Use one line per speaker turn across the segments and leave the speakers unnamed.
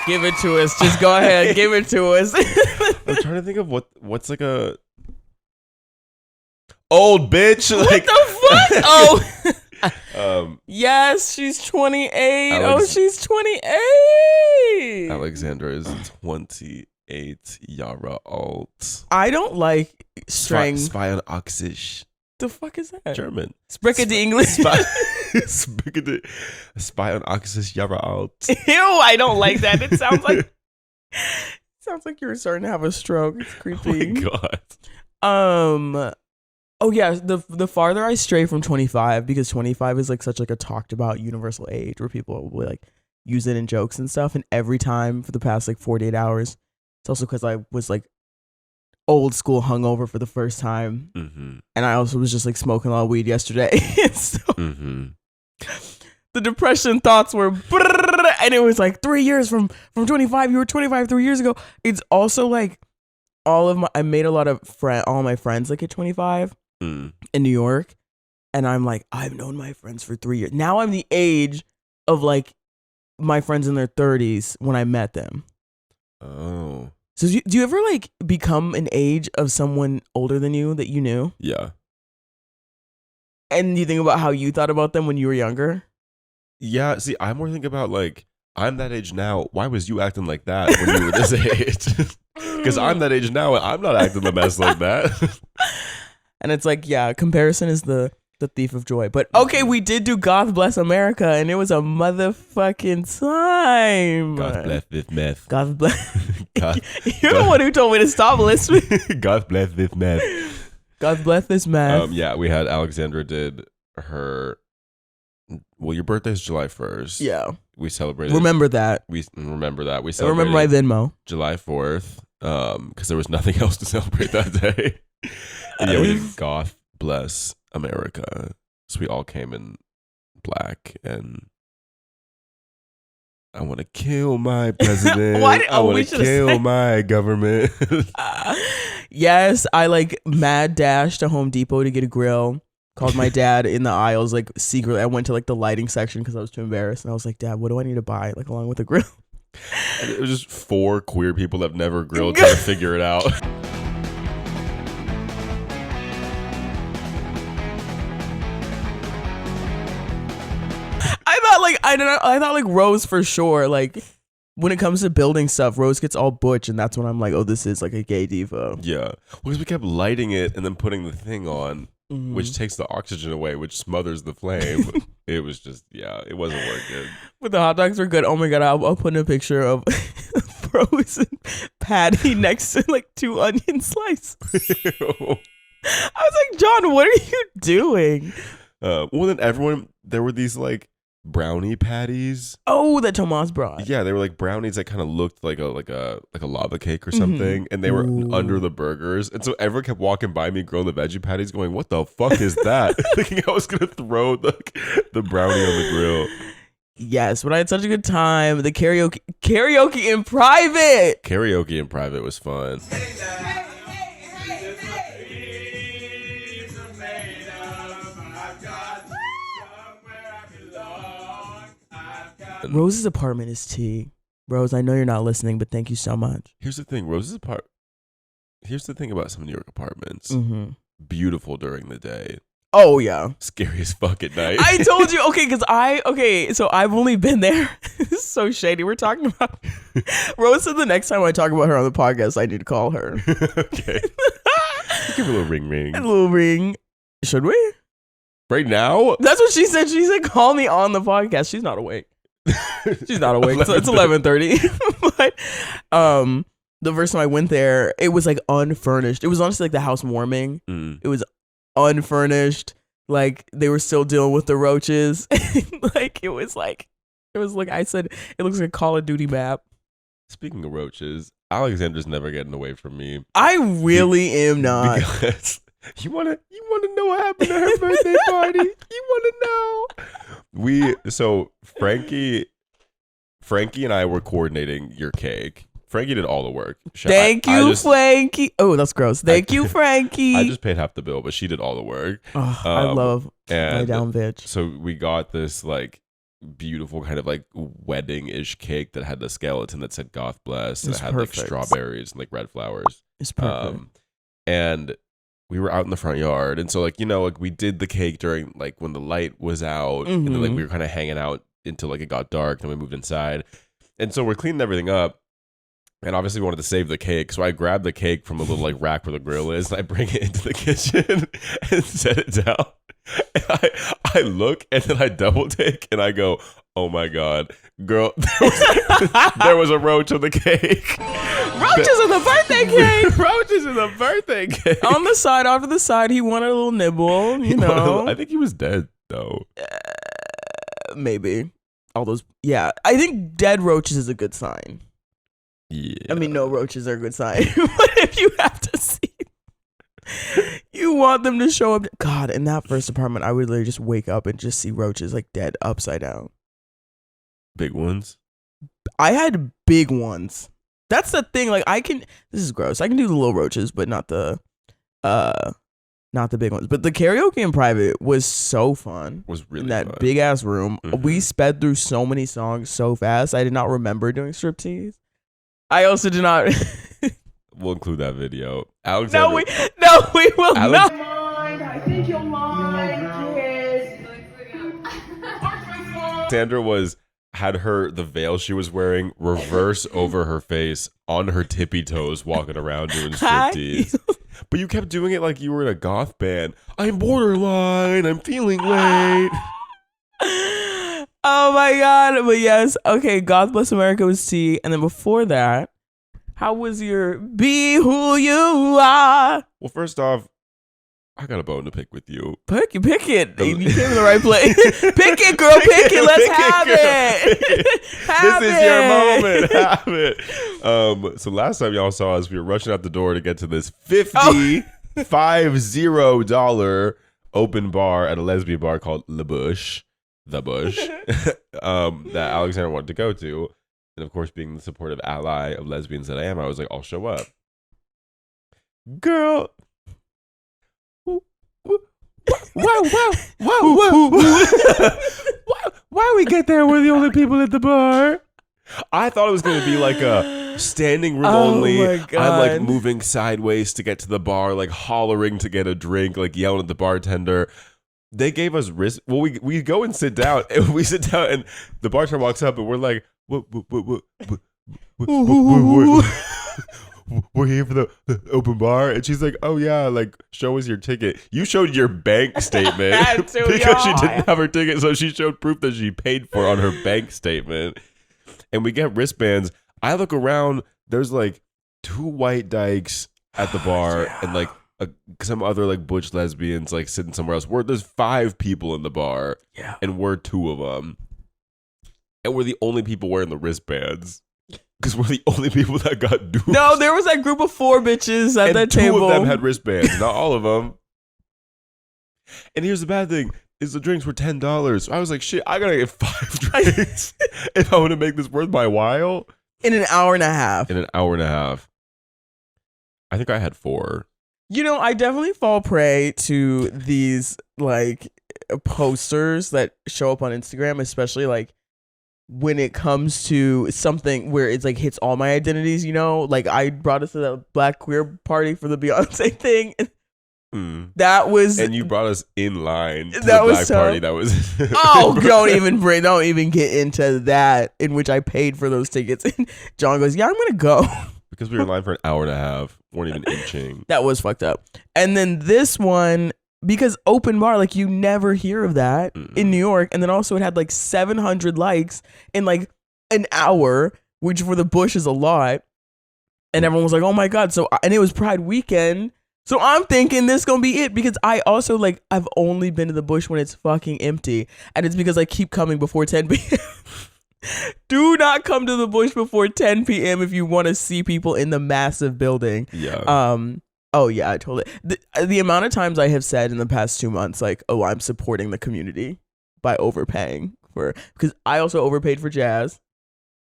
Give it to us. Just go ahead. Give it to us.
I'm trying to think of what's like a old bitch.
What
like
the fuck? Oh. Yes, she's 28. She's 28.
Alexandra is 28 Yara alt.
I don't like strang.
Spy on Oxish.
The fuck is that?
German.
Spricka the English.
Spy on Oxish Yara alt.
Ew, I don't like that. It sounds like you're starting to have a stroke. It's creepy.
Oh my god.
Oh yeah, the farther I stray from 25, because 25 is like such like a talked about universal age where people will like use it in jokes and stuff, and every time for the past like 48 hours, it's also because I was like old school hungover for the first time, and I also was just like smoking a lot of weed yesterday. So the depression thoughts were, and it was like 3 years from 25. You were 25 3 years ago. It's also like I made a lot of all my friends like at 25 in New York, and I'm like, I've known my friends for 3 years. Now I'm the age of like my friends in their 30s when I met them.
Oh.
So do you ever like become an age of someone older than you that you knew?
Yeah.
And you think about how you thought about them when you were younger?
Yeah. See, I'm more thinking about like, I'm that age now. Why was you acting like that when you were this age? Because I'm that age now and I'm not acting the mess like that.
And it's like, yeah, comparison is the thief of joy. But okay, we did do Goth Bless America, and it was a motherfucking time.
God bless this meth.
Goth Bless. You're the one who told me to stop listening.
God bless this meth.
God bless this meth.
Yeah, we had Alexandra did her. Well, your birthday's July 1st.
Yeah.
We celebrated.
Remember that.
We remember that. We
I
celebrated.
remember my Venmo.
July 4th. Because there was nothing else to celebrate that day. And yeah, we did Goth Bless America. So we all came in black, and I want to kill my president. I want to kill my government.
Yes, I like mad dashed to Home Depot to get a grill. Called my dad in the aisles, like secretly. I went to like the lighting section because I was too embarrassed, and I was like, Dad, what do I need to buy, like along with the grill?
And it was just 4 queer people that have never grilled trying to figure it out.
I thought like Rose for sure. Like when it comes to building stuff, Rose gets all butch, and that's when I'm like, oh, this is like a gay diva.
Yeah, because we kept lighting it and then putting the thing on, which takes the oxygen away, which smothers the flame. It was just, yeah, it wasn't working. But
the hot dogs were good. Oh my god, I'll put in a picture of frozen patty next to like 2 onion slices. I was like, John, what are you doing?
Well, then there were these like brownie patties.
Oh, that Tomas brought.
Yeah, they were like brownies that kind of looked like a lava cake or something, and they were under the burgers. And so everyone kept walking by me grilling the veggie patties, going, "What the fuck is that?" Thinking I was gonna throw the brownie on the grill.
Yes, but I had such a good time. The karaoke in private.
Karaoke in private was fun.
Rose's apartment is tea. Rose, I know you're not listening, but thank you so much.
Here's the thing, Here's the thing about some New York apartments. Beautiful during the day.
Oh yeah.
Scary as fuck at night.
I told you. So I've only been there. This is so shady. We're talking about Rose said the next time I talk about her on the podcast, I need to call her.
Okay. Give her a little ring.
A little ring. Should we?
Right now?
That's what she said. She said, call me on the podcast. She's not awake. She's not awake. So it's 11:30. But the first time I went there, it was like unfurnished. It was honestly like the house warming. It was unfurnished. Like they were still dealing with the roaches. Like it was like I said, it looks like a Call of Duty map.
Speaking of roaches, Alexander's never getting away from me.
I really am not.
Because you wanna know what happened at her birthday party? You wanna know? So Frankie and I were coordinating your cake. Frankie did all the work.
Thank you, Frankie. Oh, that's gross. Thank you, Frankie.
I just paid half the bill, but she did all the work.
Oh, I love my down bitch.
So we got this like beautiful kind of like wedding-ish cake that had the skeleton that said Goth Bless, and it had
perfect.
like strawberries and like red flowers.
It's perfect.
And we were out in the front yard, and so like, you know, like we did the cake during like when the light was out, and then like we were kind of hanging out until like it got dark, then we moved inside, and so we're cleaning everything up, and obviously we wanted to save the cake, so I grabbed the cake from a little like rack where the grill is, and I bring it into the kitchen and set it down, and I look, and then I double take, and I go, oh my god, girl, there was a roach on the cake.
Roaches in the birthday cake.
Roaches in the birthday cake.
On the side, off to the side, he wanted a little nibble, you know.
I think he was dead though.
Maybe. All those, yeah. I think dead roaches is a good sign.
Yeah.
I mean, no roaches are a good sign. But if you have to see, you want them to show up. God, in that first apartment, I would literally just wake up and just see roaches like dead upside down.
Big ones.
I had big ones. That's the thing. Like this is gross. I can do the little roaches, but not the big ones. But the karaoke in private was so fun.
Was really
in that
fun.
big ass room.
Mhm.
We sped through so many songs so fast. I did not remember doing striptease. I also did not.
We'll include that video. Alexander.
No, we will not.
I think you'll mind, kids.
Sandra had the veil she was wearing reverse over her face on her tippy toes walking around doing striptease. But you kept doing it like you were in a goth band. I'm borderline. I'm feeling late.
Oh my god. But yes, okay, God Bless America was T. And then before that, how was your Be Who You Are?
Well, first off, I got a bone to pick with you.
Pick it. You came in the right place. Pick it, girl. Pick it. Let's have it.
This is your moment. Have it. So last time y'all saw us, we were rushing out the door to get to this $50 open bar at a lesbian bar called The Bush, that Alexander wanted to go to. And of course, being the supportive ally of lesbians that I am, I was like, I'll show up. Girl. Why we get there? We're the only people at the bar. I thought it was going to be like a standing room only.
My God.
I'm like moving sideways to get to the bar, like hollering to get a drink, like yelling at the bartender. They gave us wrist. Well, we go and sit down, and we sit down, and the bartender walks up, and we're like, we're here for the open bar, and she's like, oh yeah, like show us your ticket. You showed your bank statement because she didn't have her ticket, so she showed proof that she paid for on her bank statement. And we get wristbands. I look around, there's like 2 white dykes at the bar, and like some other like butch lesbians like sitting somewhere else. There's 5 people in the bar, and we're 2 of them, and we're the only people wearing the wristbands. Because we're the only people that got duped.
No, there was that group of 4 bitches at that table.
2 of them had wristbands, not all of them. And here's the bad thing, is the drinks were $10. So I was like, shit, I gotta get 5 drinks if I want to make this worth my while.
In an hour and a half.
I think I had 4.
You know, I definitely fall prey to these like posters that show up on Instagram, especially like when it comes to something where it's like hits all my identities, you know, like I brought us to that black queer party for the Beyonce thing. That was, and
you brought us in line to
that
the
was
black
tough.
party. That was
don't even get into that, in which I paid for those tickets. And John goes, yeah, I'm gonna go
because we were in line for an hour and a half, weren't even inching.
That was fucked up. And then this one, because open bar, like you never hear of that in New York. And then also it had like 700 likes in like an hour, which for the Bush is a lot. And everyone was like, oh my God. So, and it was Pride weekend. So I'm thinking this gonna be it, because I also like, I've only been to the Bush when it's fucking empty. And it's because I keep coming before 10 p.m. Do not come to the Bush before 10 p.m. if you want to see people in the massive building.
Yeah.
Oh yeah, I totally. The amount of times I have said in the past 2 months, like, oh, I'm supporting the community by overpaying because I also overpaid for jazz.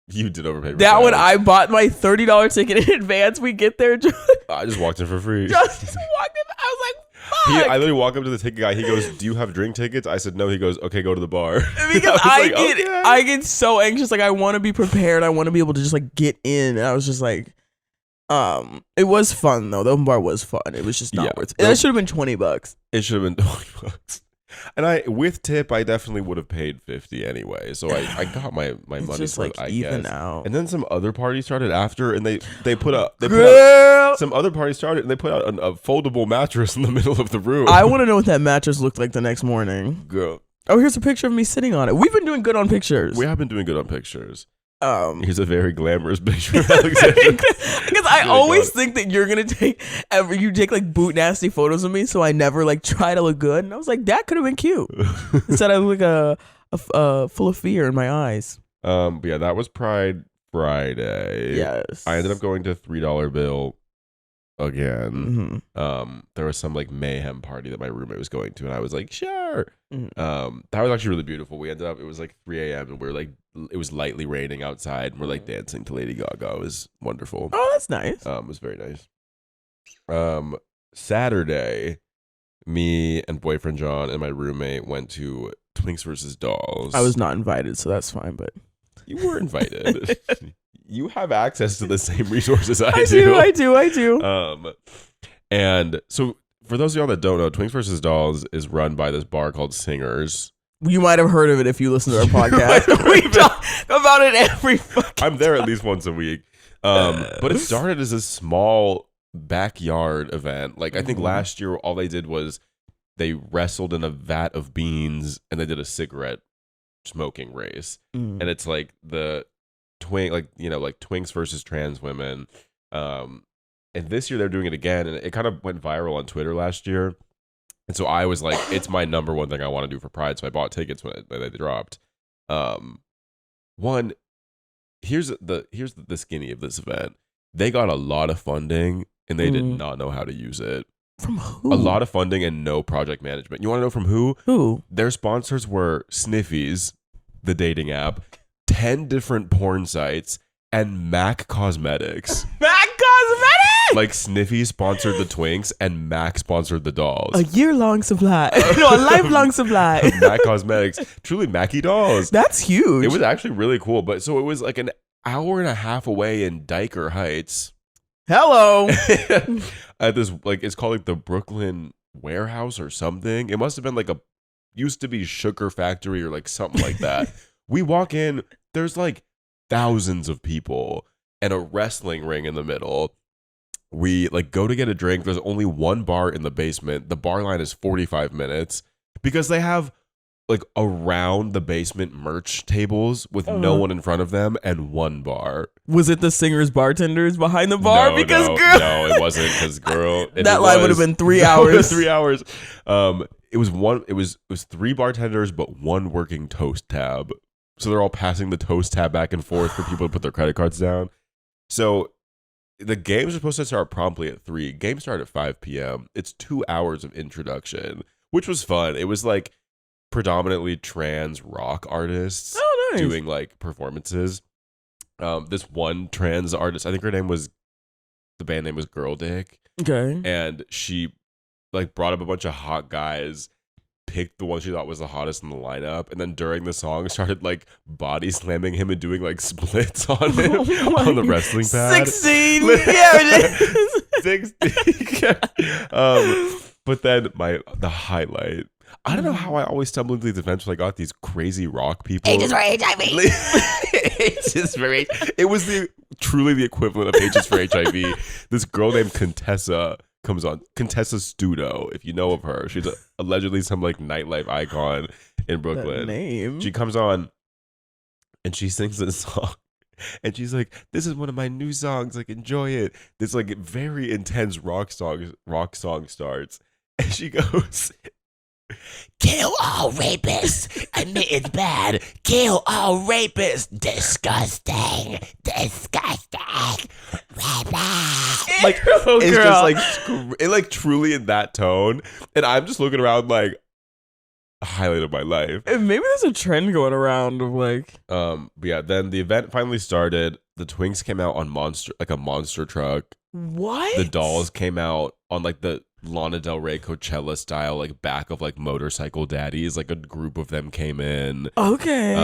You did overpay for
that
jazz.
one. I bought my $30 ticket in advance. We get there.
I just walked in for free.
Just walked in. I was like, fuck.
I literally walk up to the ticket guy. He goes, "Do you have drink tickets?" I said, "No." He goes, "Okay, go to the bar."
Because I get so anxious. Like I want to be prepared. I want to be able to just like get in. And I was just like, it was fun though. The open bar was fun. It was just not worth it. That should have been $20.
It should have been $20. And with tip, I definitely would have paid $50 anyway. So I got my money
just
for
like
it, I
even
guess.
out.
And then some other parties started after, and they put out some other parties started, and they put out a foldable mattress in the middle of the room.
I want to know what that mattress looked like the next morning.
Girl.
Oh, here's a picture of me sitting on it. We've been doing good on pictures.
We have been doing good on pictures. Here's a very glamorous picture of Alexander.
Because I always think that you're gonna take like boot nasty photos of me, so I never like try to look good. And I was like, that could have been cute. Instead, I look like a full of fear in my eyes.
But yeah, that was Pride Friday.
Yes,
I ended up going to $3 bill again.
Mm-hmm.
There was some like mayhem party that my roommate was going to, and I was like, sure.
Mm-hmm.
That was actually really beautiful. We ended up, it was like 3 a.m. and we were like, it was lightly raining outside, and we're like dancing to Lady Gaga. It was wonderful.
Oh, that's nice.
It was very nice. Saturday, me and boyfriend John and my roommate went to Twinks versus Dolls.
I was not invited, so that's fine. But
you were invited. You have access to the same resources I
do. I do.
And so for those of y'all that don't know, Twinks versus Dolls is run by this bar called Singers.
You might have heard of it if you listen to our podcast. We talk about it every fucking
I'm there at least once a week. But it started as a small backyard event. Like I think last year all they did was they wrestled in a vat of beans and they did a cigarette smoking race. And it's like the Twinks versus trans women. And this year they're doing it again, and it kind of went viral on Twitter last year. And so I was like, it's my number one thing I want to do for Pride. So I bought tickets when they dropped. Here's the skinny of this event. They got a lot of funding and they did not know how to use it.
From who?
A lot of funding and no project management. You want to know from who?
Who?
Their sponsors were Sniffies, the dating app, 10 different porn sites, and MAC Cosmetics.
MAC Cosmetics?
Like Sniffy sponsored the Twinks and MAC sponsored the dolls.
A year-long supply. No, a lifelong supply.
MAC Cosmetics. Truly Mackie dolls.
That's huge.
It was actually really cool. But so it was like an hour and a half away in Diker Heights.
Hello.
At this, like, it's called like the Brooklyn Warehouse or something. It must have been like used to be Sugar Factory or like something like that. We walk in, there's like thousands of people and a wrestling ring in the middle. We like go to get a drink. There's only one bar in the basement. The bar line is 45 minutes because they have like around the basement merch tables with no one in front of them and one bar.
Was it the singers bartenders behind the bar?
No, it wasn't because girl.
That line would have been 3 hours.
3 hours. It was 3 bartenders but one working toast tab. So they're all passing the toast tab back and forth for people to put their credit cards down. So the games are supposed to start promptly at 3. Games start at 5 p.m. It's 2 hours of introduction, which was fun. It was like predominantly trans rock artists doing like performances. This one trans artist, I think the band name was Girl Dick.
Okay.
And she like brought up a bunch of hot guys, picked the one she thought was the hottest in the lineup, and then during the song started like body slamming him and doing like splits on him on the wrestling pad.
16. Yeah, it is.
16. But then the highlight. I don't know how I always stumble into these events when I got these crazy rock people.
Ages for HIV.
Ages for HIV. It was truly the equivalent of Ages for HIV. This girl named Contessa comes on. Contessa Studo, if you know of her. She's allegedly some like nightlife icon in Brooklyn.
That name.
She comes on and she sings this song. And she's like, this is one of my new songs. Like, enjoy it. This like very intense rock song starts. And she goes,
Kill all rapists. Admit it's bad. Kill all rapists. Disgusting. Disgusting.
like it's just like it like truly in that tone. And I'm just looking around like a highlight of my life.
And maybe there's a trend going around of like
but yeah, then the event finally started. The Twinks came out on a monster truck.
What?
The dolls came out on like Lana Del Rey Coachella style, like back of like motorcycle daddies. Like a group of them came in.
Okay.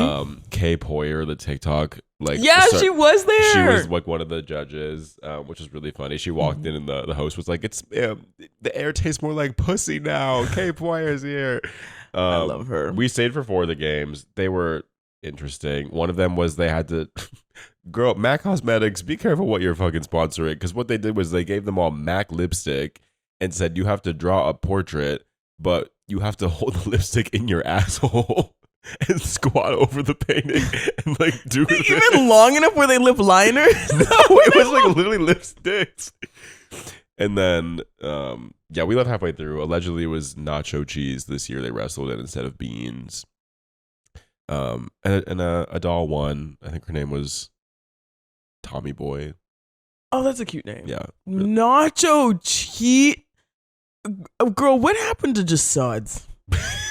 Kay Poyer, the TikTok, like
she was there.
She was like one of the judges, which was really funny. She walked in and the host was like, "It's the air tastes more like pussy now." Kay Poyer's here.
I love her.
We stayed for 4 of the games. They were interesting. One of them was they had to. Girl, MAC Cosmetics, be careful what you're fucking sponsoring, because what they did was they gave them all MAC lipstick and said you have to draw a portrait, but you have to hold the lipstick in your asshole and squat over the painting and like do
even long enough where they lip liners.
No, it was like literally lipsticks. And then we left halfway through. Allegedly it was nacho cheese this year they wrestled in instead of beans. And a doll won. I think her name was Tommy Boy.
Oh, that's a cute name.
Yeah.
Nacho cheese. Girl, what happened to just suds?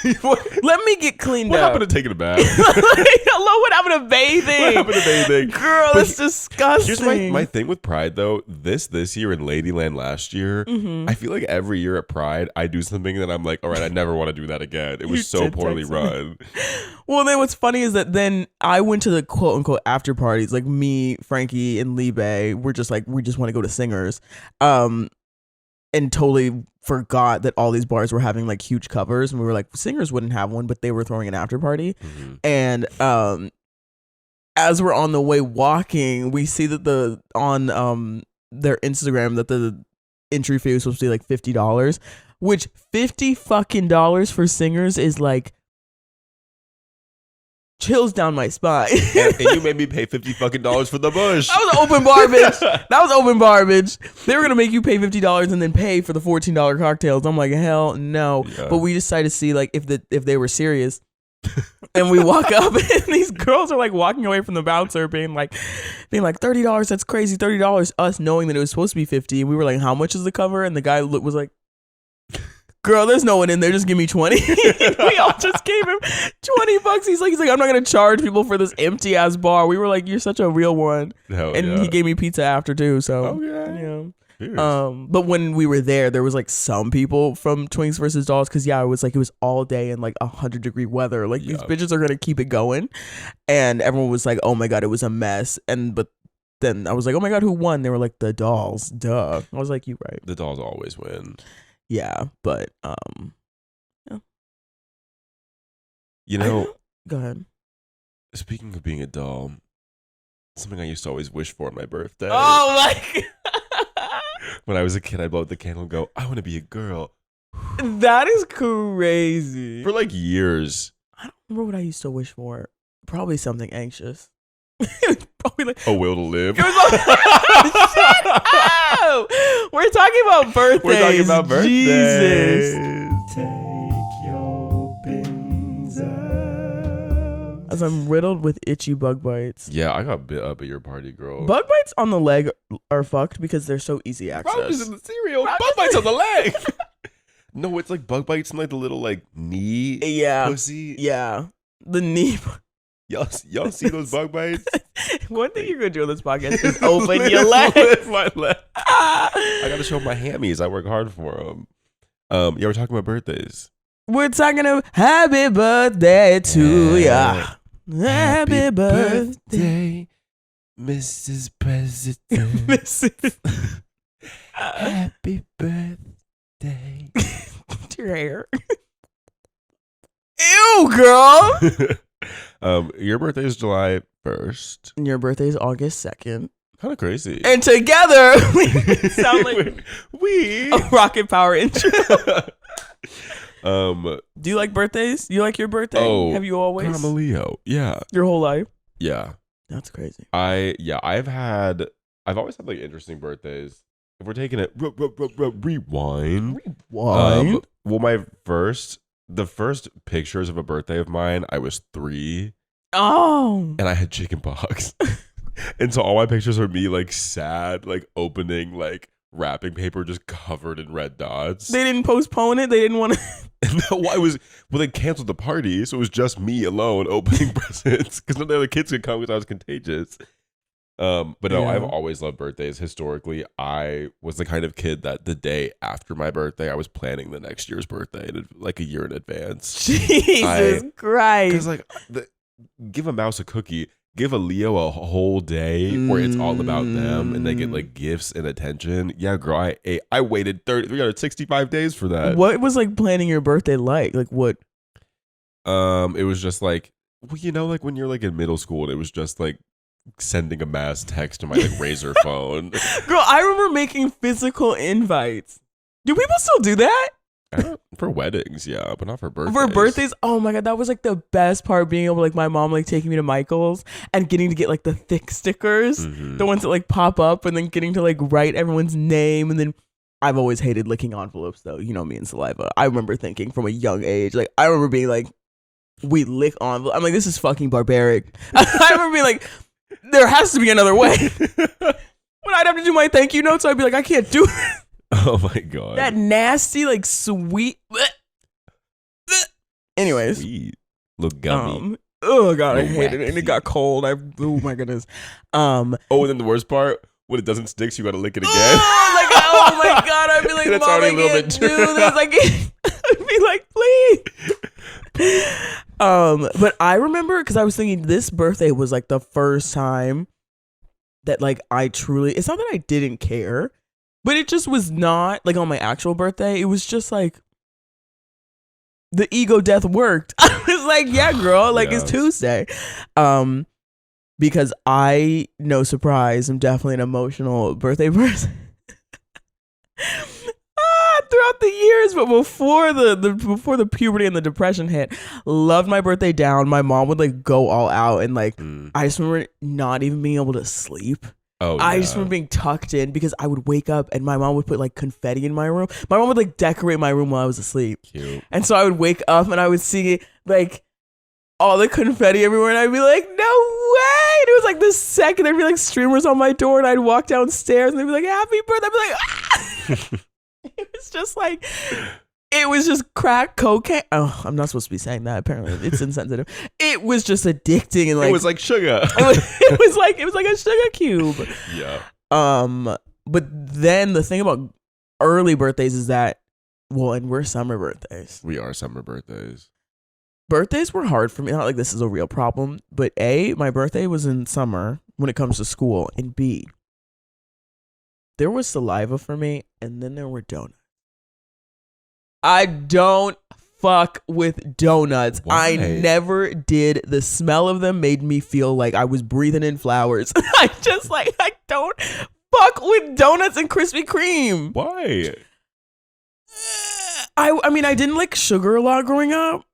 Let me get cleaned
What
up.
happened to taking a bath?
Hello, what happened to bathing?
What happened to bathing?
Girl,
But
that's disgusting.
Here's my thing with Pride though. This year and Ladyland last year,
Mm-hmm.
I feel like every year at Pride, I do something that I'm like, all right, I never want to do that again. It was so
did
poorly
text me.
run.
Well, then what's funny is that then I went to the quote unquote after parties. Like me, Frankie, and Libe, we're just like, we just want to go to Singers. And totally forgot that all these bars were having like huge covers, and we were like, Singers wouldn't have one, but they were throwing an after party.
Mm-hmm.
And as we're on the way walking, we see that on their Instagram that the entry fee was supposed to be like $50, which $50 for Singers is like chills down my spine.
and you made me pay $50 for the bush.
That was open bar, bitch. That was open bar, bitch. They were gonna make you pay $50 and then pay for the $14 cocktails. I'm like, hell no.
Yeah.
But we decided to see like if they were serious. And we walk up and these girls are like walking away from the bouncer being like $30, that's crazy, $30. Us knowing that it was supposed to be $50. And we were like, how much is the cover? And the guy was like, girl, there's no one in there, just give me 20. We all just gave him $20. He's like, I'm not gonna charge people for this empty ass bar. We were like, you're such a real one.
Hell
And
yeah.
he gave me pizza after too. So
Okay.
yeah.
Cheers.
But when we were there was like some people from Twinks versus Dolls, because it was all day in like 100-degree weather. Like these bitches are gonna keep it going, and everyone was like, "Oh my god, it was a mess." But then I was like, "Oh my god, who won?" They were like, "The Dolls." Duh. I was like, "You right."
The dolls always win.
Yeah, but yeah.
You know,
Go ahead.
speaking of being a doll, something I used to always wish for on my birthday.
Oh my.
When I was a kid, I'd blow out the candle and go, I want to be a girl.
That is crazy.
For like years.
I don't remember what I used to wish for. Probably something anxious. Probably like
A will to live.
Shut up! We're talking about birthdays.
We're talking about birthdays.
Jesus.
Take your pins out.
As I'm riddled with itchy bug bites.
Yeah, I got bit up at your party, girl.
Bug bites on the leg are fucked because they're so easy access.
Roger's in the cereal. Bug bites on the leg. No, it's like bug bites in like the little like knee
Yeah.
pussy.
Yeah. The knee.
Y'all see those bug bites?
One thing you're going to do on this podcast is open your leg.
Lift my leg. I got to show my hammies. I work hard for them. Yeah, we're talking about birthdays.
We're talking about happy birthday to ya. Happy birthday.
Mrs. President.
Mrs.
Happy birthday.
Your hair. Ew, girl.
Your birthday is July 1st.
And your birthday is August 2nd.
Kind of crazy.
And together, we sound like
we
a rocket power intro.
Do
Do you like birthdays? You like your birthday?
Oh,
Have you always?
I'm a Leo. Yeah.
Your whole life?
Yeah.
That's crazy.
I've always had like interesting birthdays. If we're taking it rewind.
Why?
Well, the first pictures of a birthday of mine, I was 3
Oh.
and I had chicken pox. And so all my pictures are me like sad, like opening like wrapping paper just covered in red dots.
They didn't postpone it. They didn't want to.
No, they canceled the party, so it was just me alone opening presents because none of the other kids could come because I was contagious. But no,
Yeah.
I've always loved birthdays. Historically, I was the kind of kid that the day after my birthday, I was planning the next year's birthday like a year in advance.
Jesus
Because
Christ.
like, give a mouse a cookie, give a Leo a whole day where it's all about them and they get like gifts and attention. Yeah, girl, I waited 365 days for that.
What was like planning your birthday like? Like what?
It was just like, well, you know, like when you're like in middle school, and it was just like sending a mass text to my like Razor phone.
Girl, I remember making physical invites. Do people still do that?
For weddings, yeah, but not for birthdays.
For birthdays, oh my god, that was like the best part, being able to, like, my mom like taking me to Michael's and getting to get like the thick stickers, the ones that like pop up, and then getting to like write everyone's name. And then I've always hated licking envelopes though, you know me and saliva. I remember thinking from a young age, like I remember being like, we lick envelopes. I'm like, this is fucking barbaric. I remember being like, there has to be another way. When I'd have to do my thank you notes, I'd be like, I can't do this.
Oh my god.
That nasty, like, sweet. Anyways.
Sweet. Look gummy.
Oh god, I
Little
hated it. And it got cold. Oh my goodness.
Oh, and then the worst part, when it doesn't stick, so you gotta lick it again.
Oh my god, I'd be like,
It's
Mom,
already
I
a little
can't
bit
do this. I can't. I'd be like, please. But I remember, because I was thinking this birthday was like the first time that like I truly, it's not that I didn't care, but it just was not like on my actual birthday. It was just like the ego death worked. I was like, yeah, girl, like it's Tuesday. Because I, no surprise, am definitely an emotional birthday person. Throughout the years, but before the puberty and the depression hit, loved my birthday down. My mom would like go all out, and like I just remember not even being able to sleep. I just remember being tucked in because I would wake up and my mom would put like confetti in my room. My mom would like decorate my room while I was asleep.
Cute.
And so I would wake up and I would see like all the confetti everywhere, and I'd be like, no way. And it was like the second there'd be like streamers on my door, and I'd walk downstairs and they'd be like, happy birthday. I'd be like, ah! It was just like, it was just crack cocaine. Oh, I'm not supposed to be saying that. Apparently, it's insensitive. It was just addicting, and like
it was like sugar.
it was like a sugar cube.
Yeah.
But then the thing about early birthdays is that, well, and we're summer birthdays.
We are summer birthdays.
Birthdays were hard for me. Not like this is a real problem, but A, my birthday was in summer when it comes to school, and B, there was saliva for me, and then there were donuts. I don't fuck with donuts.
Why?
I never did. The smell of them made me feel like I was breathing in flowers. I don't fuck with donuts and Krispy Kreme.
Why?
I mean, I didn't like sugar a lot growing up.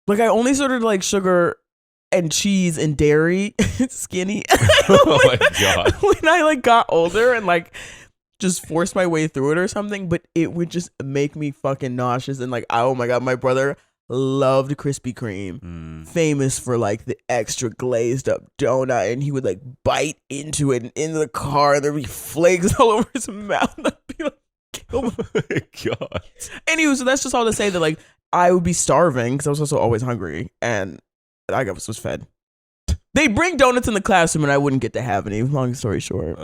Like, I only started to like sugar and cheese and dairy. Skinny.
Oh my god.
When I like got older and like just forced my way through it or something, but it would just make me fucking nauseous. And like, oh my god, my brother loved Krispy Kreme, famous for like the extra glazed up donut, and he would like bite into it and in the car, and there'd be flakes all over his mouth. And I'd be like,
oh my god.
anyway, so that's just all to say that like I would be starving because I was also always hungry, and I was fed. They'd bring donuts in the classroom, and I wouldn't get to have any. Long story short.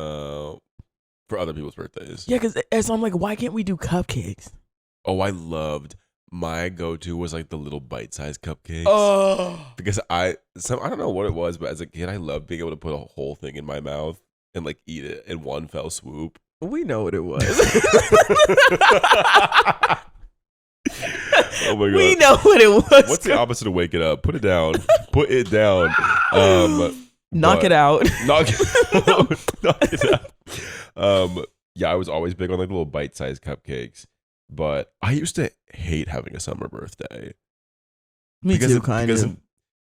For other people's birthdays.
Yeah, because I'm like, why can't we do cupcakes?
Oh, I loved. My go-to was like the little bite-sized cupcakes.
Oh,
Because I don't know what it was, but as a kid, I loved being able to put a whole thing in my mouth and like eat it in one fell swoop.
we know what it was.
Oh my god.
We know what it was.
What's the opposite of wake it up? Put it down. Put it down.
Knock it out.
Knock it out. Yeah, I was always big on like little bite-sized cupcakes, but I used to hate having a summer birthday.
Me too, kind
because
of.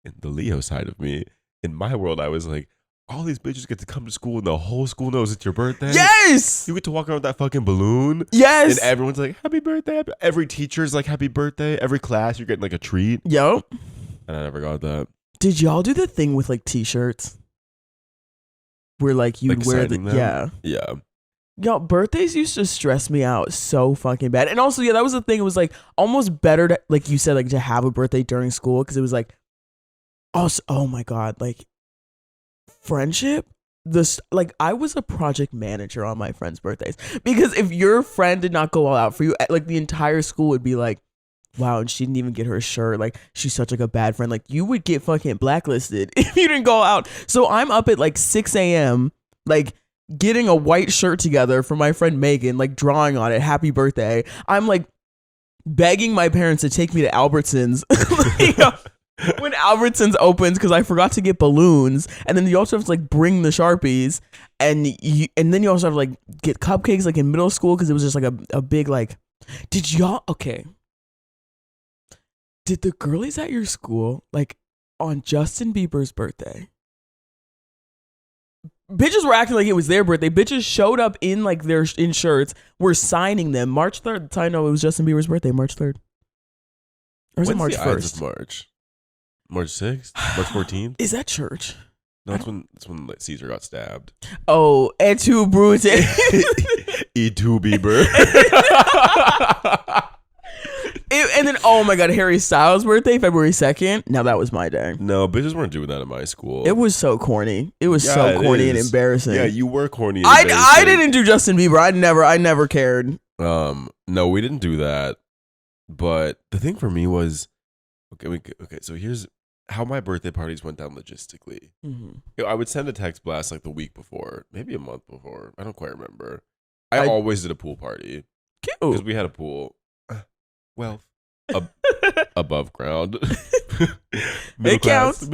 in the Leo side of me, in my world, I was like, all these bitches get to come to school and the whole school knows it's your birthday.
Yes!
You get to walk around with that fucking balloon.
Yes!
And everyone's like, happy birthday. Every teacher's like, happy birthday. Every class, you're getting like a treat.
Yo.
And I never got that.
Did y'all do the thing with like t-shirts? Where like you'd
Like
wear the,
signing them?
yeah.
Yeah.
Y'all, birthdays used to stress me out so fucking bad. And also, yeah, that was the thing. It was like almost better to, like you said, like to have a birthday during school, because it was like, also, oh my God, like friendship this, like, I was a project manager on my friends' birthdays, because if your friend did not go all out for you, like, the entire school would be like, wow, and she didn't even get her a shirt, like, she's such like a bad friend. Like, you would get fucking blacklisted if you didn't go out. So I'm up at like 6 a.m. like getting a white shirt together for my friend Megan, like drawing on it, happy birthday. I'm like begging my parents to take me to Albertsons when Albertsons opens, because I forgot to get balloons, and then you also have to like bring the Sharpies, and then you also have to like get cupcakes like in middle school, because it was just like a big like. Did the girlies at your school, like on Justin Bieber's birthday, bitches were acting like it was their birthday? Bitches showed up in like in shirts, were signing them. March 3rd, that's how I know it was Justin Bieber's birthday, March 3rd. Or is it March 1st?
March 6th? March 14th?
Is that church?
No, that's when Caesar got stabbed.
Oh, et tu, Brute.
Et tu, Bieber.
And then, oh my God, Harry Styles' birthday, February 2nd. Now that was my day.
No, bitches weren't doing that in my school.
It was so corny. It was so corny and embarrassing.
Yeah, you were corny. And
I didn't do Justin Bieber. I never cared.
No, we didn't do that. But the thing for me was, okay. So here's how my birthday parties went down logistically. Mm-hmm. I would send a text blast like the week before, maybe a month before. I don't quite remember. I always did a pool party.
Cute.
Because we had a pool. Well, above ground. Middle class.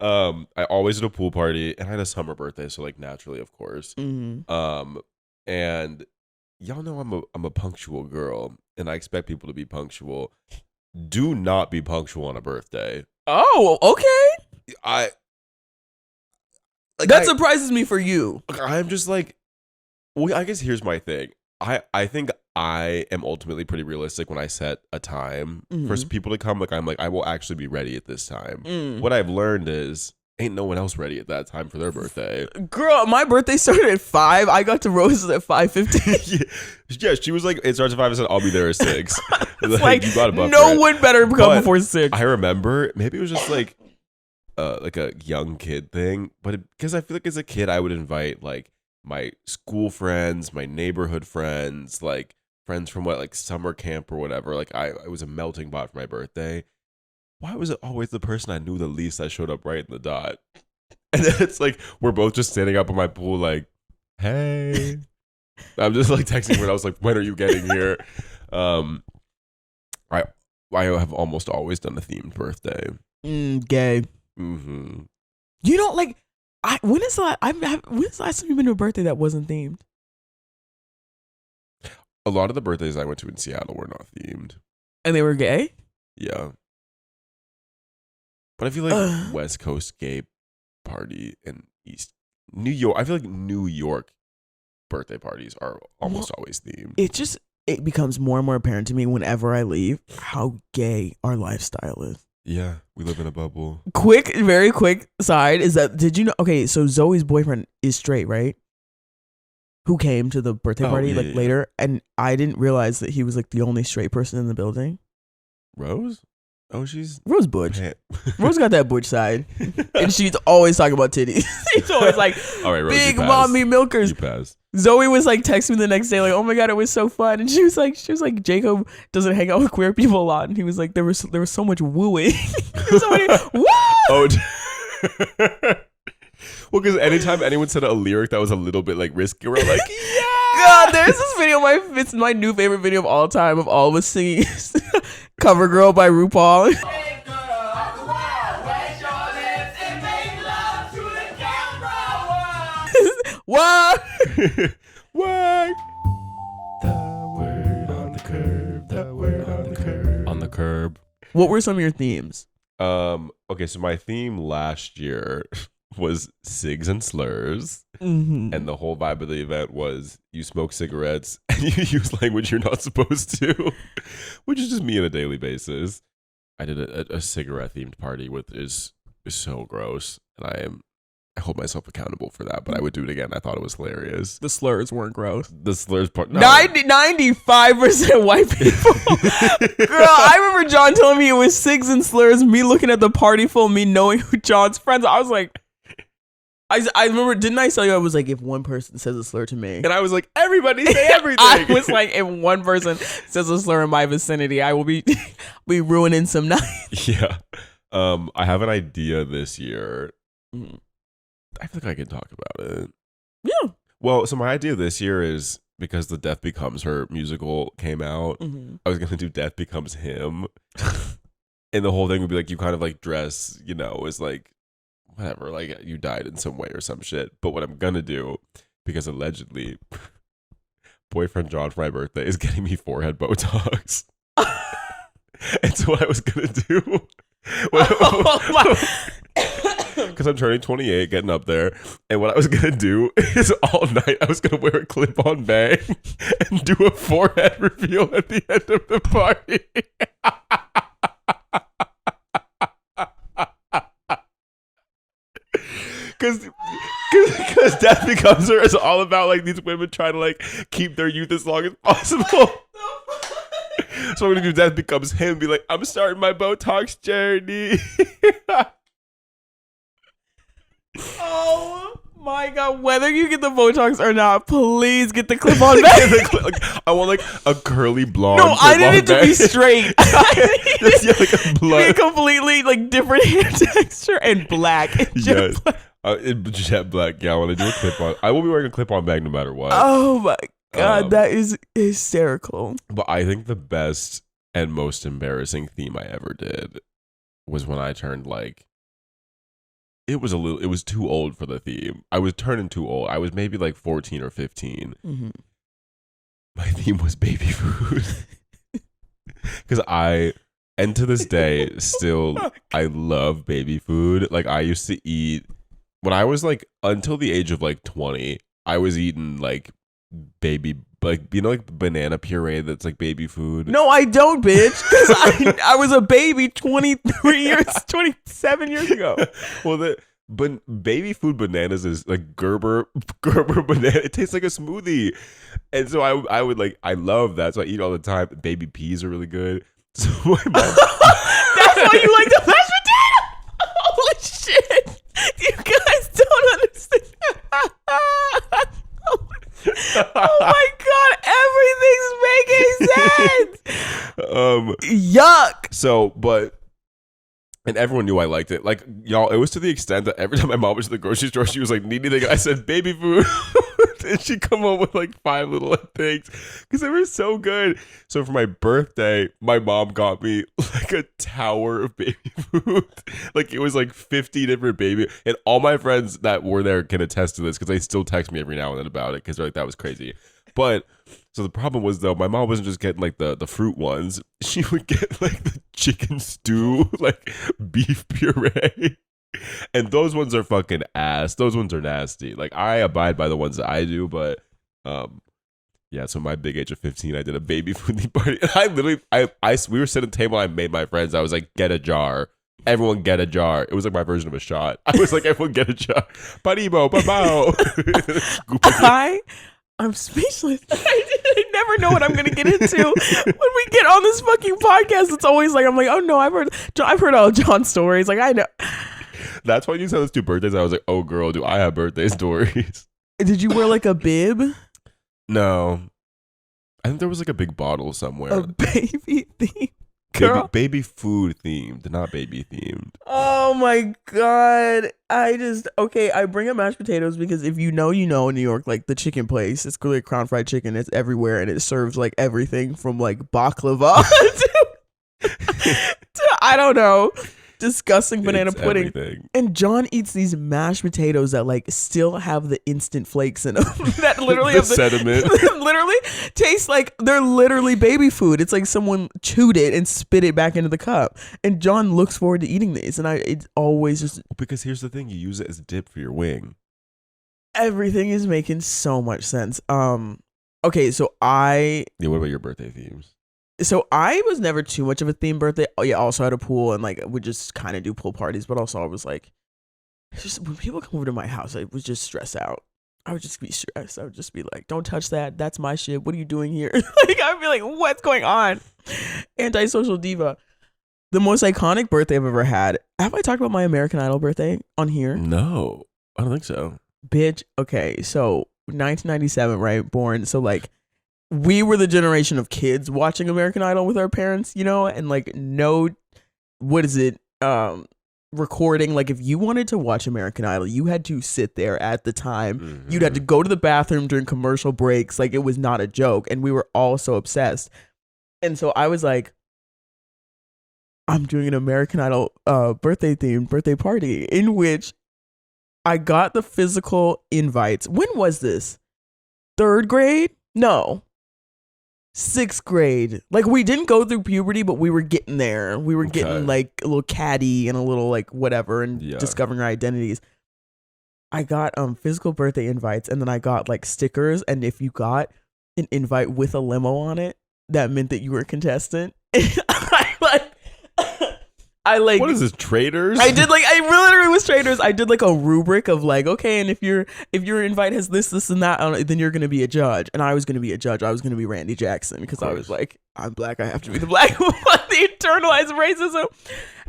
I always did a pool party, and I had a summer birthday, so like naturally, of course. Mm-hmm. And y'all know I'm a punctual girl, and I expect people to be punctual. Do not be punctual on a birthday.
Oh, okay. That surprises me for you.
I'm just like, well, I guess here's my thing. I think I am ultimately pretty realistic when I set a time for people to come. Like, I'm like, I will actually be ready at this time. What I've learned is ain't no one else ready at that time for their birthday. Girl,
my birthday started at 5. I got to Rose's at 5:15.
Yeah, she was like, it starts at 5. I said, I'll be there at 6. Like, you got a buffer.
No one better come before 6.
I remember maybe it was just like a young kid thing, but because I feel like as a kid I would invite like my school friends, my neighborhood friends, like friends from like summer camp or whatever. Like I was a melting pot for my birthday. Why was it always the person I knew the least that showed up right in the dot? And then it's like we're both just standing up in my pool like, hey. I'm just like texting her and I was like, when are you getting here? I have almost always done a themed birthday.
Gay. Mm-hmm. You don't like. When is the last time you've been to a birthday that wasn't themed?
A lot of the birthdays I went to in Seattle were not themed.
And they were gay?
Yeah. But I feel like West Coast gay party and East New York. I feel like New York birthday parties are almost always themed. It
becomes more and more apparent to me whenever I leave how gay our lifestyle is.
Yeah, we live in a bubble.
Very quick side is that, did you know? Okay, so Zoe's boyfriend is straight, right? Who came to the birthday party later, and I didn't realize that he was like the only straight person in the building.
Rose? Oh, she's
Rose Butch. Rose got that Butch side, and she's always talking about titties. She's always like, all right, Rose, big mommy milkers.
You passed.
Zoe was like texting me the next day, like, oh my God, it was so fun. And she was like, Jacob doesn't hang out with queer people a lot. And he was like, there was so much wooing. So many, woo!
Oh, well, because anytime anyone said a lyric that was a little bit like risky, we're like, yeah.
God, there's this video, it's my new favorite video of all time, of all of us singing Cover Girl by RuPaul. What?
What? The word on the curb. The word on the curb. On the curb.
What were some of your themes?
Okay, so my theme last year was Cigs and Slurs, and the whole vibe of the event was you smoke cigarettes and you use language you're not supposed to, which is just me on a daily basis. I did a cigarette themed party, which is so gross, and I hold myself accountable for that, but I would do it again. I thought it was hilarious.
The slurs weren't gross.
The slurs part, no.
95% white people. Girl, I remember John telling me it was Cigs and Slurs, me looking at the party full, me knowing who John's friends. I was like, I remember, didn't I tell you I was like, if one person says a slur to me,
And I was like, everybody say everything.
I was like, if one person says a slur in my vicinity, I will be ruining some nights.
Yeah. I have an idea this year.
Mhm.
I feel like I can talk about it.
Yeah.
Well, so my idea this year is because the Death Becomes Her musical came out, I was gonna do Death Becomes Him. And the whole thing would be like you kind of like dress, you know, as like whatever, like you died in some way or some shit. But what I'm gonna do, because allegedly boyfriend John for my birthday is getting me forehead Botox. And so what I was gonna do because I'm turning 28, getting up there, and what I was gonna do is all night I was gonna wear a clip-on bang and do a forehead reveal at the end of the party. Because Death Becomes Her is all about like these women trying to like keep their youth as long as possible. So I'm gonna do Death Becomes Him, be like, I'm starting my Botox journey.
Oh my God, whether you get the Botox or not, please get the clip-on bang.
I want like a curly blonde.
No, I need it to be straight.
Just, yeah, like a
Be
blood.
completely like different hair texture and black. And jet
Yes.
black.
Jet black. Yeah, I want to do a clip-on. I will be wearing a clip-on bag no matter what.
Oh my God, that is hysterical.
But I think the best and most embarrassing theme I ever did was when I turned like, it was too old for the theme. I was turning too old. I was maybe like 14 or 15.
Mm-hmm.
My theme was baby food. Because and to this day, still, I love baby food. Like I used to eat, when I was like, until the age of like 20, I was eating like baby, like, you know, like banana puree that's like baby food.
No, I don't, bitch. Because I was a baby 27 years ago.
Well, but baby food bananas is like Gerber banana. It tastes like a smoothie. And so I would like, I love that. So I eat all the time. Baby peas are really good. So my mom,
That's why you like the mashed potato. Holy shit. You guys don't understand. Oh my God, everything's making sense. Yuck.
So, and everyone knew I liked it. Like, y'all, it was to the extent that every time my mom was to the grocery store, she was like, need anything? I said, baby food. And she'd come home with like 5 little things because they were so good. So for my birthday, my mom got me like a tower of baby food. Like it was like 50 different baby. And all my friends that were there can attest to this because they still text me every now and then about it because they're like, that was crazy. But so the problem was though, my mom wasn't just getting like the fruit ones. She would get like the chicken stew, like beef puree. And those ones are fucking ass. Those ones are nasty. Like I abide by the ones that I do, but yeah, so my big age of 15, I did a baby food party. And I literally we were sitting at a table and I made my friends. I was like, get a jar. Everyone get a jar. It was like my version of a shot. I was like, everyone get a jar. Paribo, babao.
I'm speechless. I never know what I'm gonna get into when we get on this fucking podcast. It's always like I'm like, oh no, I've heard all John's stories. Like I know.
That's why you said let's do birthdays. I was like, oh girl, do I have birthday stories?
Did you wear like a bib?
No, I think there was like a big bottle somewhere.
A baby theme. Girl.
Baby food themed, not baby themed.
Oh my God. I bring up mashed potatoes because if you know in New York, like the chicken place, it's clearly Crown Fried Chicken. It's everywhere and it serves like everything from like baklava to I don't know, disgusting banana pudding.
Everything.
And John eats these mashed potatoes that like still have the instant flakes in them. That literally have
sediment.
literally taste like they're literally baby food. It's like someone chewed it and spit it back into the cup. And John looks forward to eating these. And it's always just
because here's the thing, you use it as dip for your wing.
Everything is making so much sense. Okay, so
what about your birthday themes?
So I was never too much of a theme birthday. Oh yeah, also had a pool and like would just kind of do pool parties, but also I was like, just when people come over to my house, I would just stress out. I would just be stressed. I would just be like, don't touch that. That's my shit. What are you doing here? Like I'd be like, what's going on? Antisocial diva. The most iconic birthday I've ever had. Have I talked about my American Idol birthday on here?
No. I don't think so.
Bitch, okay, so 1997, right? Born. So like we were the generation of kids watching American Idol with our parents, you know, and like no, what is it? Recording. Like if you wanted to watch American Idol, you had to sit there at the time.
Mm-hmm.
You'd have to go to the bathroom during commercial breaks. Like it was not a joke, and we were all so obsessed. And so I was like, I'm doing an American Idol birthday party in which I got the physical invites. When was this? 3rd grade? No. 6th grade. Like we didn't go through puberty, but we were getting there. We were getting like a little catty and a little like whatever and discovering our identities. I got physical birthday invites, and then I got like stickers, and if you got an invite with a limo on it, that meant that you were a contestant. I like,
what is this, Traders?
I literally was Traders. I did like a rubric of like, okay, and if your invite has this and that, then you're gonna be a judge. And I was gonna be a judge. I was gonna be Randy Jackson because I was like, I'm black. I have to be the black one. The internalized racism.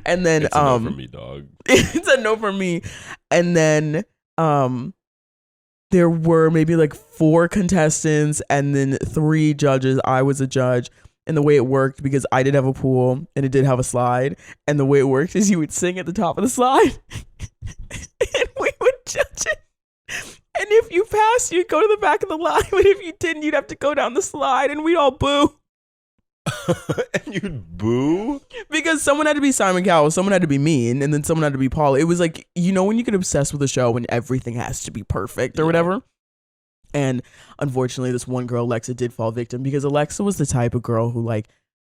And then
it's a no for me, dog.
It's a no for me. And then there were maybe like 4 contestants and then 3 judges. I was a judge. And the way it worked, because I did have a pool and it did have a slide, and the way it worked is you would sing at the top of the slide and we would judge it. And if you passed, you'd go to the back of the line, but if you didn't, you'd have to go down the slide, and we'd all boo.
And you'd boo?
Because someone had to be Simon Cowell, someone had to be mean, and then someone had to be Paul. It was like, you know when you get obsessed with a show when everything has to be perfect or whatever? And unfortunately, this one girl, Lexa, did fall victim, because Alexa was the type of girl who like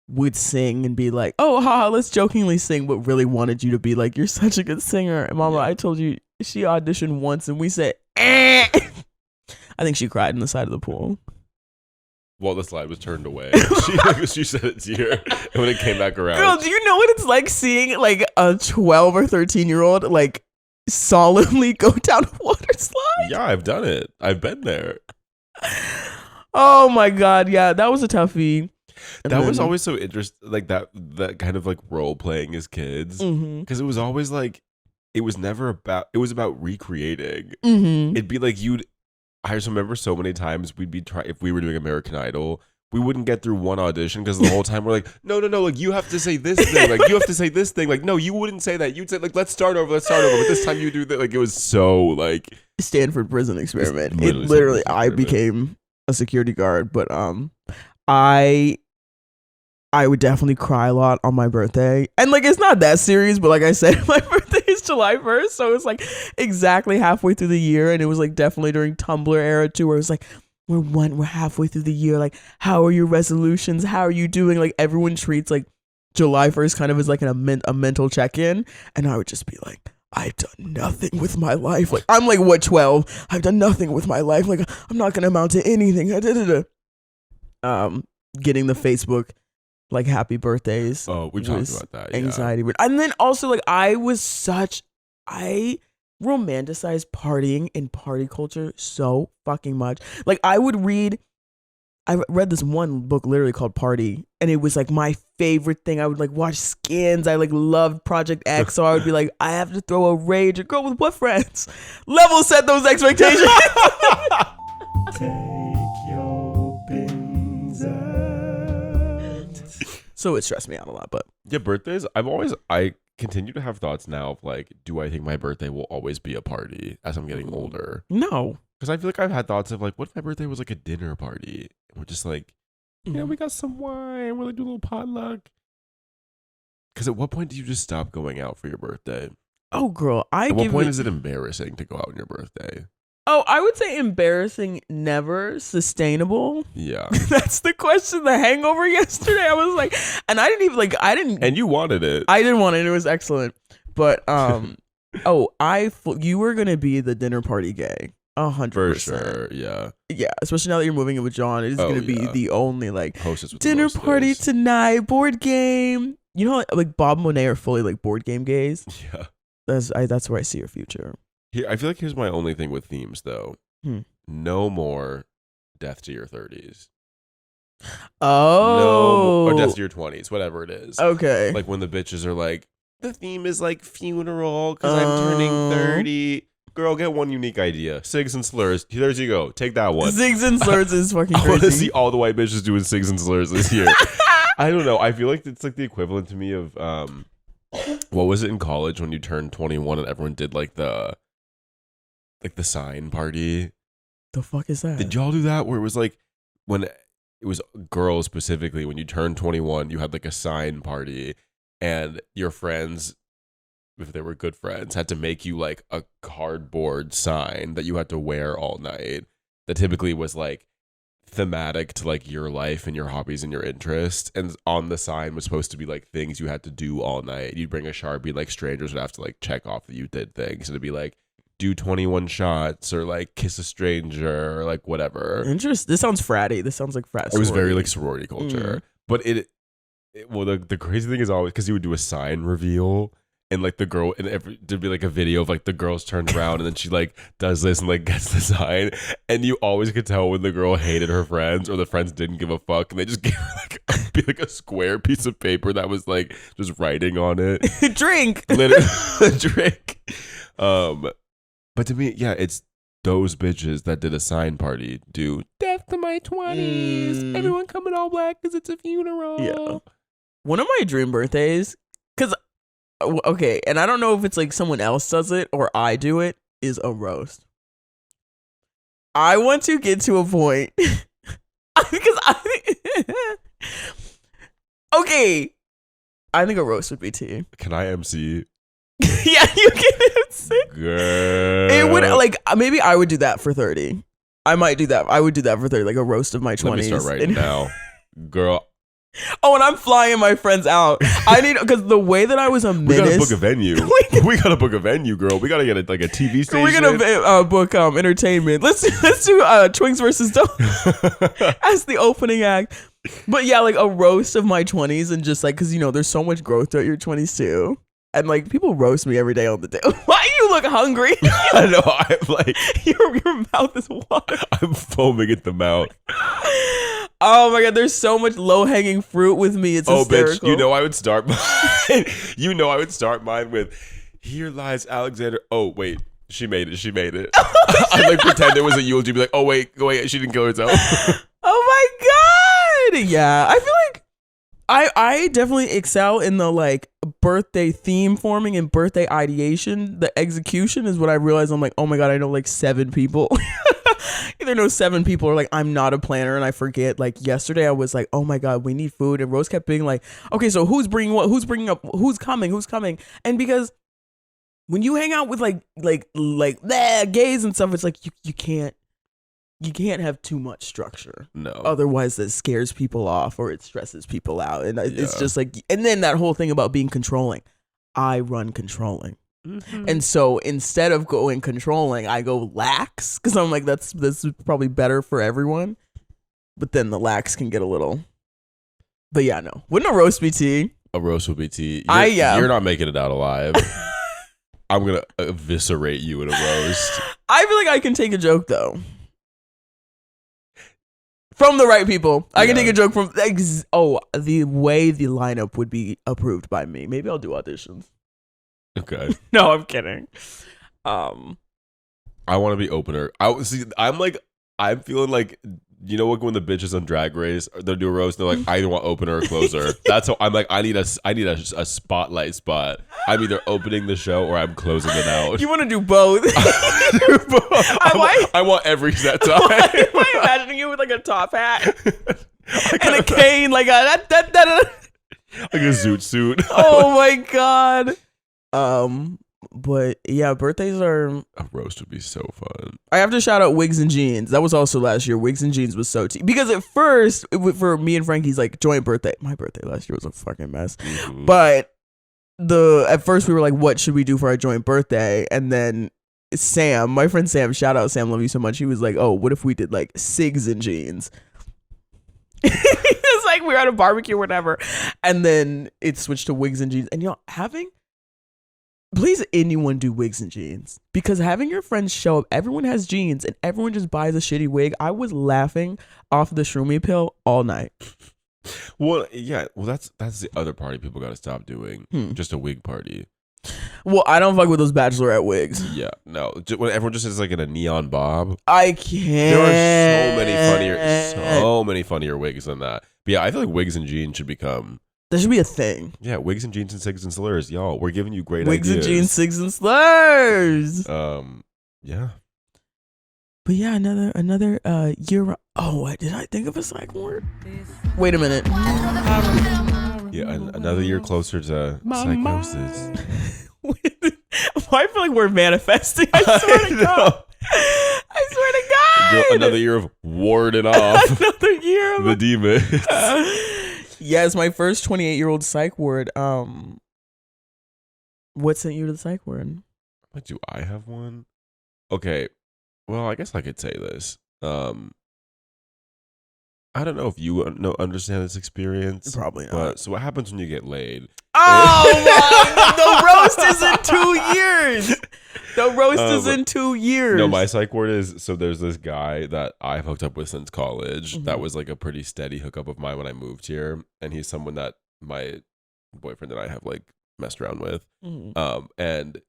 would sing and be like, oh, haha, let's jokingly sing, but really wanted you to be like, you're such a good singer. And Mama, I told you, she auditioned once and we said, eh. I think she cried in the side of the pool.
Well, the slide was turned away. She said it's here. And when it came back around.
Girl, do you know what it's like seeing like a 12 or 13-year-old like solemnly go down a water slide?
Yeah, I've done it. I've been there.
Oh my God. Yeah, that was a toughie. And
that was always so interesting, like that kind of like role playing as kids, because it was always like, it was about recreating. It'd be like I just remember so many times we'd be if we were doing American Idol, we wouldn't get through one audition because the whole time we're like, no, like you have to say this thing, like you have to say this thing, like no, you wouldn't say that, you'd say like let's start over, but this time you do that. Like it was so like
Stanford prison experiment.
Literally
It literally, I became a security guard, but I would definitely cry a lot on my birthday. And like, it's not that serious, but like I said, my birthday is July 1st. So it's like exactly halfway through the year. And it was like definitely during Tumblr era too, where it was like, we're halfway through the year. Like, how are your resolutions? How are you doing? Like everyone treats like July 1st kind of as like a mental check-in. And I would just be like, I've done nothing with my life. Like I'm like, what, 12? I've done nothing with my life. Like I'm not going to amount to anything. Getting the Facebook like happy birthdays.
Oh, we talked about that.
Anxiety. Yeah. And then also like I romanticized partying and party culture so fucking much. Like I read this one book literally called Party, and it was like my favorite thing. I would like watch Skins. I like loved Project X, so I would be like, I have to throw a rage. A girl with what friends? Level set those expectations. Take your pins out. So it stressed me out a lot, but
yeah, birthdays. I continue to have thoughts now of like, do I think my birthday will always be a party as I'm getting older?
No,
because I feel like I've had thoughts of like, what if my birthday was like a dinner party? We're just like, yeah, we got some wine. We're like do a little potluck. Because at what point do you just stop going out for your birthday?
Oh, girl,
at what point is it embarrassing to go out on your birthday?
Oh, I would say embarrassing, never sustainable.
Yeah.
That's the question. The Hangover yesterday, I was like, and I didn't.
And you wanted it.
I didn't want it. It was excellent. But, you were going to be the dinner party gay. 100%.
For sure, yeah.
Yeah, especially now that you're moving in with John. It is going to be the only, like,
dinner
party tonight, board game. You know, like, Bob and Monet are fully, like, board game gays.
Yeah.
That's where I see your future.
Here, I feel like here's my only thing with themes, though. No more death to your 30s.
Oh.
Or death to your 20s, whatever it is.
Okay.
Like when the bitches are like, the theme is like funeral because I'm turning 30. Girl, get one unique idea. Cigs and Slurs. There you go. Take that one.
Cigs and Slurs is fucking
I want to
crazy.
see all the white bitches doing Cigs and Slurs this year. I don't know. I feel like it's like the equivalent to me of what was it in college when you turned 21 and everyone did like the sign party?
The fuck is that?
Did y'all do that? Where it was like when it was girls specifically, when you turned 21, you had like a sign party and your friends, if they were good friends, had to make you like a cardboard sign that you had to wear all night that typically was like thematic to like your life and your hobbies and your interests. And on the sign was supposed to be like things you had to do all night. You'd bring a Sharpie, like strangers would have to like check off that you did things. And it'd be like, do 21 shots or like kiss a stranger or like whatever.
Interesting. This sounds fratty. This sounds like frat.
It was very
sorority.
like sorority culture. But well, the crazy thing is always because you would do a sign reveal. And like the girl, and there'd be like a video of like the girls turned around and then she like does this and like gets the sign. And you always could tell when the girl hated her friends or the friends didn't give a fuck. And they just gave her like a square piece of paper that was like just writing on it.
Drink.
Literally, drink. But to me, yeah, it's those bitches that did a sign party do death to my 20s. Everyone coming all black because it's a funeral.
Yeah. One of my dream birthdays, because okay, and I don't know if it's like someone else does it or I do it, is a roast. I want to get to a point because okay, I think a roast would be tea.
Can I MC?
Yeah, you can MC.
Girl.
It would like maybe I would do that for 30. I might do that. I would do that for 30, like a roast of my 20s.
Let me start right now, girl.
Oh, and I'm flying my friends out. I need because the way that I was a menace.
We gotta book a venue. We gotta book a venue, girl. We gotta get like a TV station.
We're gonna book entertainment. Let's do Twinks versus Stonepaaaaas as the opening act. But yeah, like a roast of my 20s and just like because you know there's so much growth throughout your 20s too. And like people roast me every day on the day. Why you look hungry?
I know. I'm like
your mouth is water.
I'm foaming at the mouth.
Oh my god, there's so much low hanging fruit with me. It's hysterical.
Bitch, you know I would start mine. With "Here lies Alexander." Oh wait, she made it. I like pretend it was a eulogy. Be like, oh wait, she didn't kill herself.
Oh my god, yeah. I feel like I definitely excel in the like birthday theme forming and birthday ideation. The execution is what I realize. I'm like, oh my god, I know like 7 people. Either know 7 people or like I'm not a planner and I forget. Like yesterday I was like, oh my god, we need food, and Rose kept being like, okay, so who's bringing what? Who's bringing up? Who's coming? And because when you hang out with like gays and stuff, it's like you can't have too much structure.
No.
Otherwise that scares people off or it stresses people out. And it's
Yeah.
just like, and then that whole thing about being controlling. I run controlling.
Mm-hmm.
And so instead of going controlling, I go lax because I'm like, that's probably better for everyone. But then the lax can get a little. But yeah, no. Wouldn't a roast be tea?
A roast would be tea.
Yeah.
You're not making it out alive. I'm gonna eviscerate you in a roast.
I feel like I can take a joke though. From the right people. I can take a joke from the way the lineup would be approved by me. Maybe I'll do auditions.
Okay.
No, I'm kidding.
I want to be opener. I'm feeling like, you know what, when the bitches on Drag Race they'll do a roast and they're like, I either want opener or closer. That's how I'm like, I need a spotlight spot. I'm either opening the show or I'm closing it out.
You want to do both?
I want every set time.
Am I imagining you with like a top hat and a cane, like a
like a zoot suit.
Oh my god. But yeah, birthdays are.
A roast would be so fun.
I have to shout out Wigs and Jeans. That was also last year. Wigs and Jeans was so because at first for me and Frankie's like joint birthday. My birthday last year was a fucking mess.
Mm-hmm.
But at first we were like, what should we do for our joint birthday? And then Sam, my friend Sam, shout out Sam, love you so much. He was like, oh, what if we did like Cigs and Jeans? It's like we were at a barbecue or whatever. And then it switched to Wigs and Jeans. And please anyone do Wigs and Jeans, because having your friends show up, everyone has jeans and everyone just buys a shitty wig. I was laughing off the shroomy pill all night.
Well, yeah. Well, that's the other party people got to stop doing. Just a wig party.
Well, I don't fuck with those bachelorette wigs.
Yeah, no. When everyone just is like in a neon bob.
I can't.
There are so many funnier wigs than that. But yeah, I feel like wigs and jeans should become.
There should be a thing.
Yeah, wigs and jeans and Cigs and Slurs. Y'all, we're giving you great
Wigs
ideas.
and jeans, Cigs and Slurs.
Yeah.
But yeah, another year. Oh, what did I think of a psych ward? Wait a minute.
Yeah, another year closer to Psychosis.
I feel like we're manifesting. I swear to God. I swear to God.
Another year of warding off
Another year of
the demons.
Yeah, it's my first 28-year-old psych ward. What sent you to the psych ward?
What, do I have one? Okay. Well, I guess I could say this. I don't know if you understand this experience.
Probably not.
But so what happens when you get laid?
Oh, the roast is in 2 years. The roast is in 2 years.
No, my psych ward is, so there's this guy that I've hooked up with since college.
Mm-hmm.
That was like a pretty steady hookup of mine when I moved here. And he's someone that my boyfriend and I have like messed around with.
Mm-hmm.
And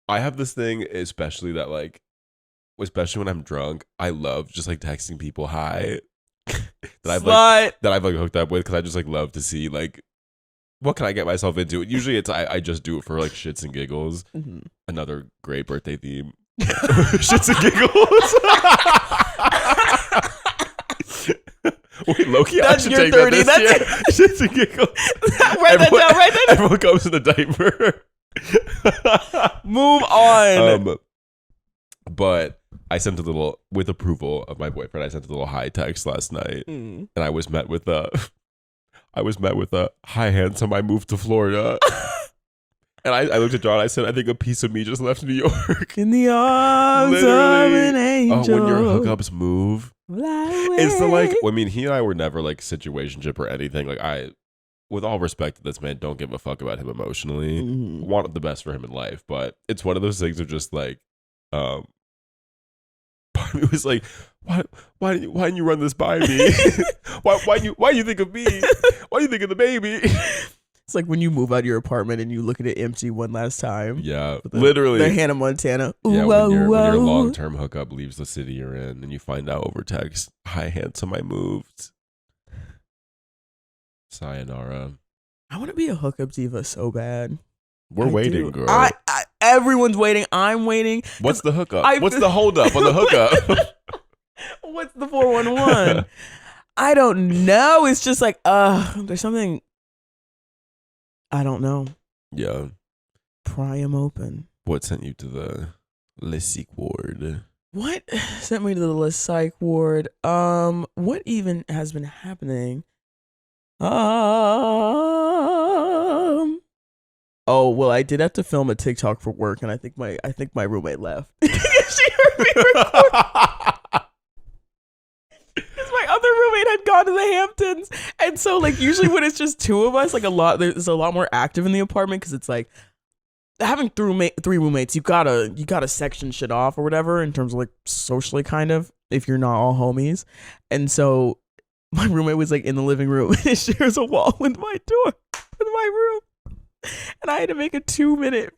I have this thing, especially when I'm drunk, I love just like texting people hi that I've like hooked up with, because I just like love to see like what can I get myself into. Usually it's I just do it for like shits and giggles.
Mm-hmm.
Another great birthday theme. Shits and giggles. Wait, Loki,
That's
I should
your
take
30.
that this
That's
year. Shits and giggles.
Write that down. Write that down.
Everyone comes in a diaper.
Move on.
But I sent a little, with approval of my boyfriend, I sent a little hi text last night, and I was met with a hi handsome, I moved to Florida. And I looked at John, I said, I think a piece of me just left New York.
In the arms of an angel.
Oh, when your hookups move.
Fly
It's the like,
away.
I mean, he and I were never like situationship or anything. Like with all respect to this man, don't give a fuck about him emotionally.
Mhm.
Want the best for him in life. But it's one of those things of just like, part of me was like, why didn't you run this by me? why do you think of me? Why do you think of the baby?
It's like when you move out of your apartment and you look at it empty one last time.
Yeah,
The
literally.
Hannah Montana. Ooh,
Yeah,
whoa,
when your
whoa.
long-term hookup leaves the city you're in and you find out over text, hi handsome, I moved. Sayonara.
I want to be a hookup diva so bad.
We're
I
waiting,
do.
girl.
Everyone's waiting. I'm waiting.
What's the hookup? What's the holdup on the hookup?
What's the 411? I don't know. It's just like, there's something. I don't know.
Yeah.
Pry 'em open.
What sent you to the Lissy ward?
What sent me to the psych ward? What even has been happening? Oh well, I did have to film a TikTok for work, and I think my roommate left. She heard me record. Because my other roommate had gone to the Hamptons, and so like usually when it's just two of us, like there's a lot more active in the apartment, because it's like having three roommates, you gotta section shit off or whatever in terms of like socially, kind of, if you're not all homies. And so my roommate was like in the living room and it shares a wall with my door, with my room, and I had to make a 2-minute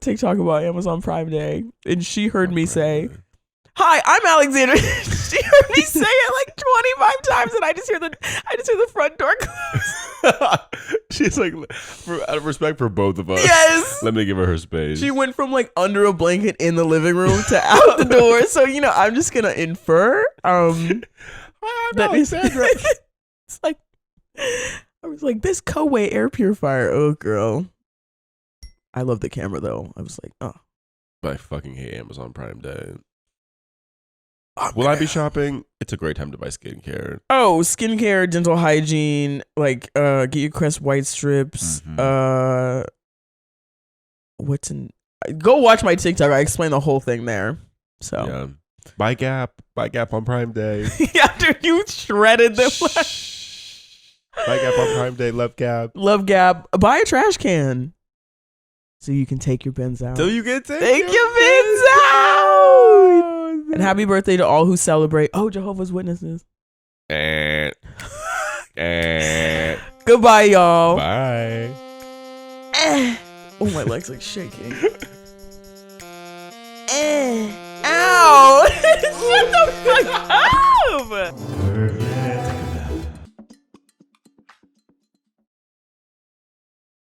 TikTok about Amazon Prime Day, and she heard me say, "Hi, I'm Alexander." She heard me say it like 25 times, and I just hear the front door close.
She's like, out of respect for both of us,
Yes.
let me give her space.
She went from like under a blanket in the living room to out the door. So I'm just gonna infer. That
Alexandra.
It's like I was like, this Coway air purifier. Oh, girl. I love the camera though. I was like, oh.
But I fucking hate Amazon Prime Day. Will I be shopping? It's a great time to buy skincare.
Oh, skincare, dental hygiene, like get your Crest white strips.
Mhm.
Go watch my TikTok. I explain the whole thing there. So
Yeah. Buy Gap on Prime Day.
after you shredded them.
Buy Gap on Prime Day. Love Gap.
Love Gap. Buy a trash can so you can take your bins out.
So you get to
Take your bins out. And happy birthday to all who celebrate. Oh, Jehovah's Witnesses. Goodbye, y'all.
Bye.
Oh, my leg's like shaking. Ow! Shut the fuck up!